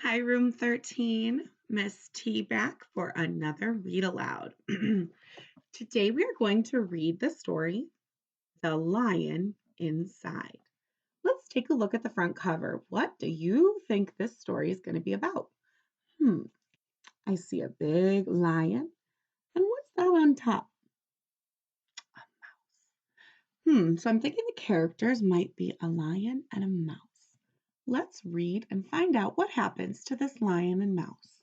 Hi, room 13. Miss T back for another read aloud. Today we are going to read the story, The Lion Inside. Let's take a look at the front cover. What do you think this story is going to be about? I see a big lion. And what's that on top? So I'm thinking the characters might be a lion and a mouse. Let's read and find out what happens to this lion and mouse.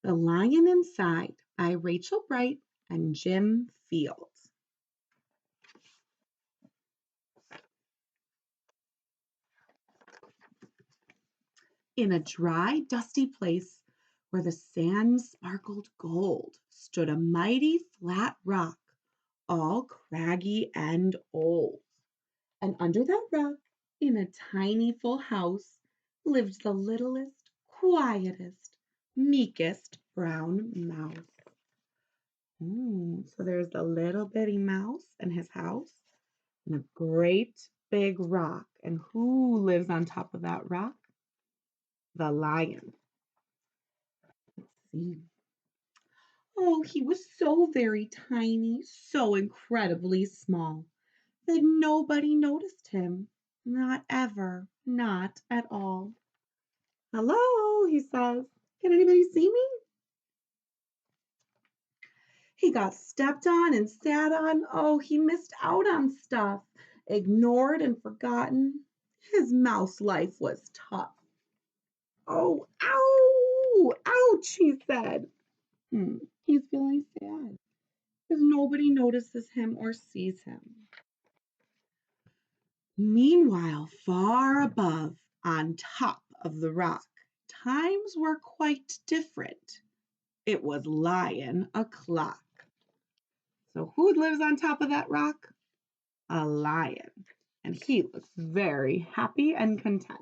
The Lion Inside by Rachel Bright and Jim Fields. In a dry, dusty place where the sand sparkled gold stood a mighty flat rock, all craggy and old. And under that rock, in a tiny full house, lived the littlest, quietest, meekest brown mouse. So there's the little bitty mouse and his house and a great big rock. And who lives on top of that rock? The lion. Let's see. Oh, he was so very tiny, so incredibly small that nobody noticed him. Not ever, not at all. Hello, he says. Can anybody see me? He got stepped on and sat on. Oh, he missed out on stuff, ignored and forgotten. His mouse life was tough. Oh, ow, ouch, he said. He's feeling sad because nobody notices him or sees him. Meanwhile, far above, on top of the rock, times were quite different. It was lion o'clock. So who lives on top of that rock? A lion. And he looks very happy and content.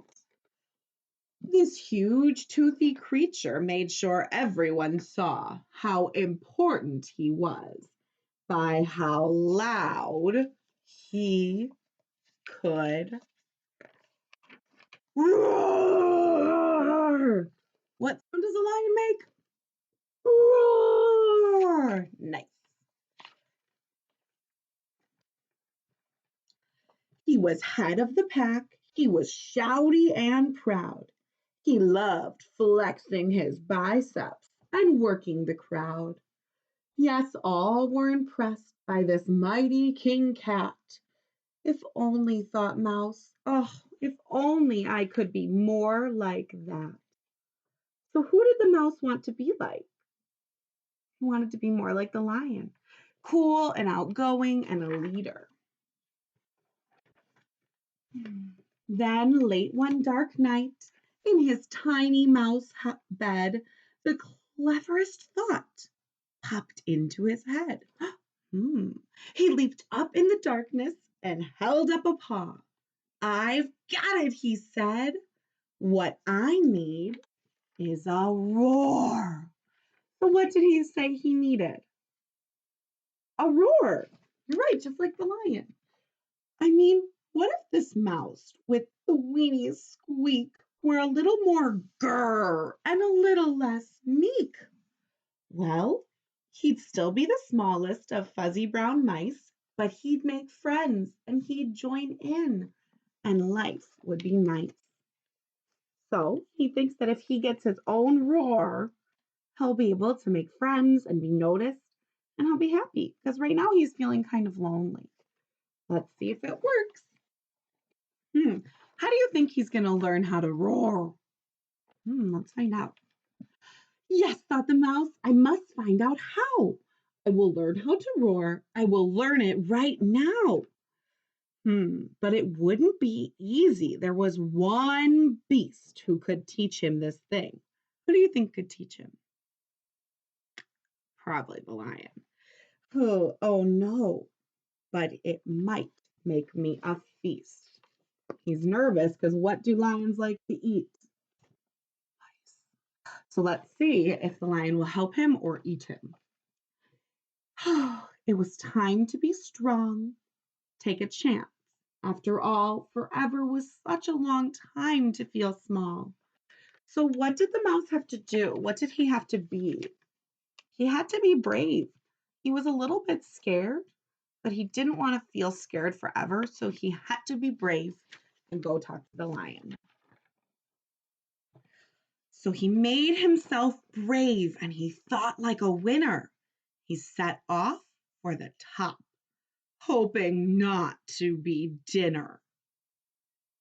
This huge, toothy creature made sure everyone saw how important he was by how loud he could roar. What sound does a lion make? Roar. Nice. He was head of the pack. He was shouty and proud. He loved flexing his biceps and working the crowd. Yes, all were impressed by this mighty King Cat. If only, thought Mouse, if only I could be more like that. So who did the mouse want to be like? He wanted to be more like the lion, cool and outgoing and a leader. Then, late one dark night, in his tiny mouse bed, the cleverest thought popped into his head. He leaped up in the darkness and held up a paw. I've got it, he said. What I need is a roar. So what did he say he needed? A roar. You're right, just like the lion. I mean, what if this mouse with the weenie squeak were a little more grrr and a little less meek? Well, he'd still be the smallest of fuzzy brown mice, but he'd make friends and he'd join in, and life would be nice. So he thinks that if he gets his own roar, he'll be able to make friends and be noticed, and he'll be happy because right now he's feeling kind of lonely. Let's see if it works. How do you think he's going to learn how to roar? Let's find out. Yes, thought the mouse, I must find out how. I will learn how to roar. I will learn it right now. But it wouldn't be easy. There was one beast who could teach him this thing. Who do you think could teach him? Probably the lion. Oh no, but it might make me a feast. He's nervous because what do lions like to eat? So let's see if the lion will help him or eat him. It was time to be strong, take a chance. After all, forever was such a long time to feel small. So what did the mouse have to do? What did he have to be? He had to be brave. He was a little bit scared, but he didn't want to feel scared forever, so he had to be brave and go talk to the lion. So he made himself brave and he thought like a winner. He set off for the top, hoping not to be dinner.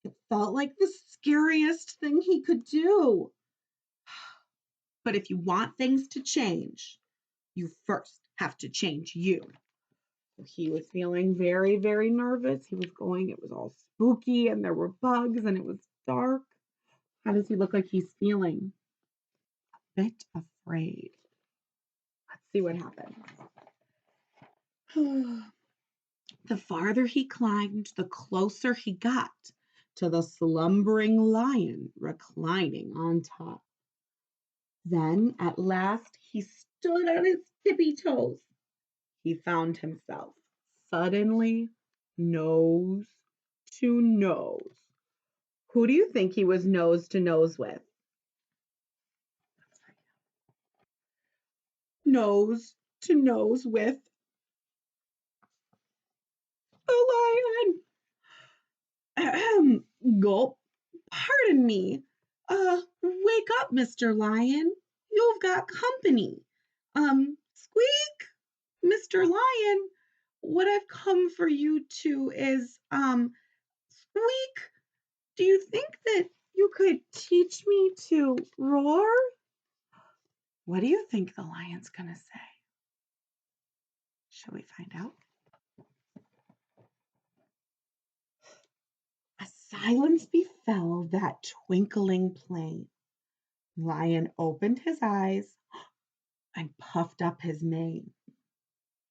It felt like the scariest thing he could do. But if you want things to change, you first have to change you. So he was feeling very, very nervous. It was all spooky and there were bugs and it was dark. How does he look like he's feeling? A bit afraid. Let's see what happens. The farther he climbed, the closer he got to the slumbering lion reclining on top. Then, at last, he stood on his tippy toes. He found himself suddenly nose to nose. Who do you think he was nose to nose with? Nose to nose with a lion. Gulp. Pardon me. Wake up, Mr. Lion. You've got company. Squeak, Mr. Lion. What I've come for you to is, Squeak, do you think that you could teach me to roar? What do you think the lion's gonna say? Shall we find out? A silence befell that twinkling plain. Lion opened his eyes and puffed up his mane.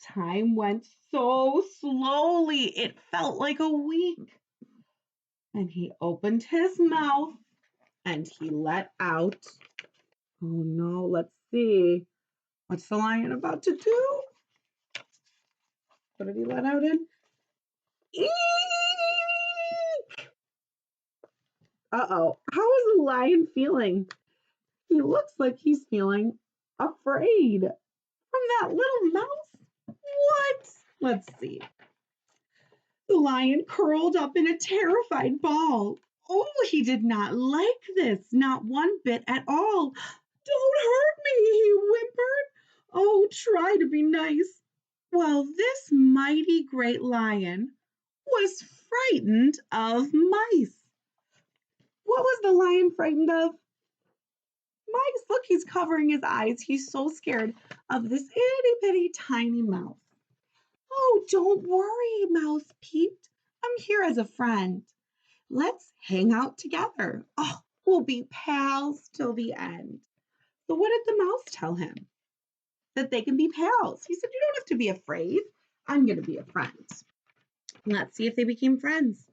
Time went so slowly, it felt like a week. And he opened his mouth and he let out. Oh no, let's see. What's the lion about to do? What did he let out in? Eek! Uh-oh. How is the lion feeling? He looks like he's feeling afraid from that little mouse. What? Let's see. The lion curled up in a terrified ball. Oh, he did not like this, not one bit at all. Don't hurt me, he whimpered. Oh, try to be nice. Well, this mighty great lion was frightened of mice. What was the lion frightened of? Mice. Look, he's covering his eyes. He's so scared of this itty bitty tiny mouse. Oh, don't worry, Mouse peeped. I'm here as a friend. Let's hang out together. Oh, we'll be pals till the end. So what did the mouse tell him? That they can be pals. He said, you don't have to be afraid. I'm going to be a friend. Let's see if they became friends.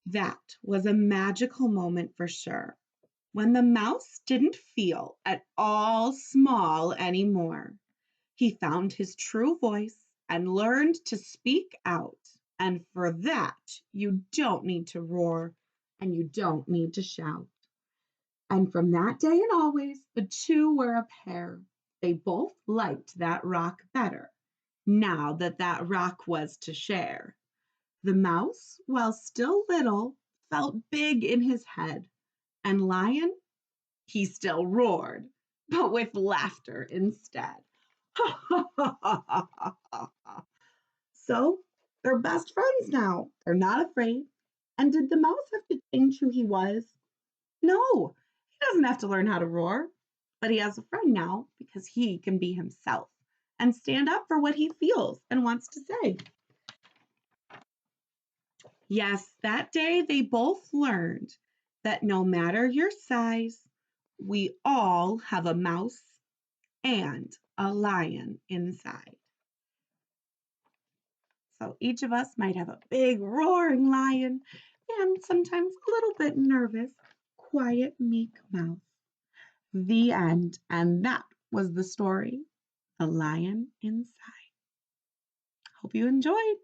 That was a magical moment for sure. When the mouse didn't feel at all small anymore. He found his true voice and learned to speak out. And for that, you don't need to roar and you don't need to shout. And from that day and always, the two were a pair. They both liked that rock better, now that that rock was to share. The mouse, while still little, felt big in his head, and Lion, he still roared, but with laughter instead. So they're best friends now. They're not afraid. And did the mouse have to change who he was? No, he doesn't have to learn how to roar, but he has a friend now because he can be himself and stand up for what he feels and wants to say. Yes, that day they both learned that no matter your size, we all have a mouse and a lion inside. So each of us might have a big roaring lion and sometimes a little bit nervous, quiet, meek mouse. The end. And that was the story, The Lion Inside. Hope you enjoyed.